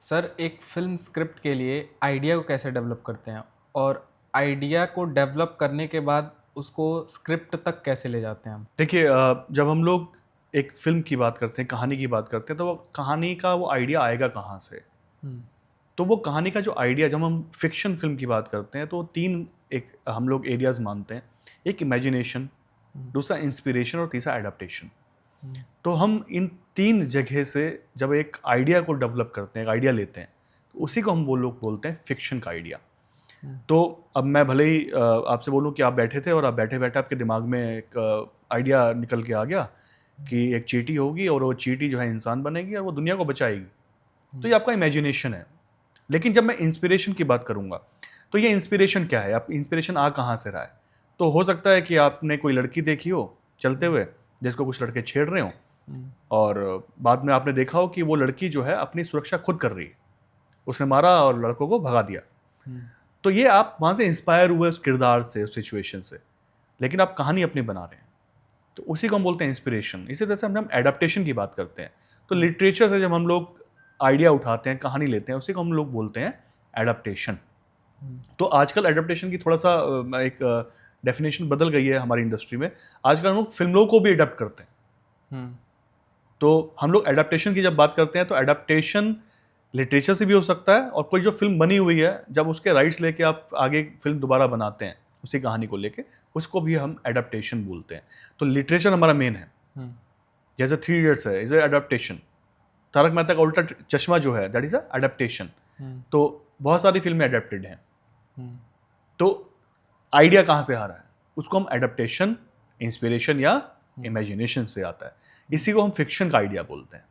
Sir एक film script के लिए आइडिया को कैसे डेवलप करते हैं और आइडिया को डेवलप करने के बाद उसको स्क्रिप्ट तक कैसे ले जाते हैं हम? देखिए, जब हम लोग एक फिल्म की बात करते हैं, कहानी की बात करते हैं, तो वो कहानी का वो आइडिया आएगा कहाँ से? हम्म, तो वो कहानी का जो आइडिया, जब हम फिक्शन फिल्म की बात करते हैं तो तीन एक हम लोग एरियाज मानते हैं। एक इमेजिनेशन, हम्म, दूसरा इंस्पिरेशन और तीसरा एडाप्टेशन। हम्म, तो हम इन तीन जगह से जब एक आइडिया को डेवलप करते हैं, एक आइडिया लेते हैं, तो उसी को हम वो लोग बोलते हैं फिक्शन का आइडिया। हम्म, तो अब मैं भले ही आपसे बोलूं कि आप बैठे थे और आप बैठे बैठे आपके दिमाग में एक आइडिया निकल के आ गया कि एक चींटी होगी और वो चींटी जो है इंसान बनेगी और वो दुनिया को बचाएगी। तो ये आपका इमेजिनेशन है। लेकिन जब मैं इंस्पिरेशन की बात करूंगा, तो ये इंस्पिरेशन क्या है? आप इंस्पिरेशन आ कहाँ से रहा है? तो हो सकता है कि आपने कोई लड़की देखी हो चलते हुए, जिसको कुछ लड़के छेड़ रहे हो, हम्म, और बाद में आपने देखा हो कि वो लड़की जो है अपनी सुरक्षा खुद कर रही है, उसने मारा और लड़कों को भगा दिया। हम्म, तो ये आप वहाँ से इंस्पायर हुए उस किरदार से, उस सिचुएशन से, लेकिन आप कहानी अपनी बना रहे हैं। तो उसी को हम बोलते हैं इंस्पिरेशन। इसी तरह से हम एडाप्टेशन की बात करते हैं, तो लिटरेचर से जब हम लोग आइडिया उठाते हैं, कहानी लेते हैं, उसी को हम लोग बोलते हैं एडाप्टेशन। हम्म, तो आजकल एडाप्टेशन की थोड़ा सा एक डेफिनेशन बदल गई है हमारी इंडस्ट्री में। आजकल हम लोग फिल्मों को भी एडाप्ट करते हैं। हम्म, तो हम लोग एडाप्टेशन की जब बात करते हैं तो एडाप्टेशन लिटरेचर से भी हो सकता है, और कोई जो फिल्म बनी हुई है, जब उसके राइट्स लेके आप आगे फिल्म दोबारा बनाते हैं उसी कहानी को लेके, उसको भी हम एडाप्टेशन बोलते हैं। तो लिटरेचर हमारा मेन है। हम्म, जैसे 3 इडियट्स है, इज एडाप्टेशन। तारक मेहता का उल्टा चश्मा जो है, दैट इज अ एडाप्टेशन। हम्म, तो बहुत सारी फिल्में एडेप्टेड हैं। हम्म, तो आइडिया कहाँ से आ रहा है? उसको हम एडाप्टेशन, इंस्पिरेशन या इमेजिनेशन से आता है। इसी को हम फिक्शन का आइडिया बोलते हैं।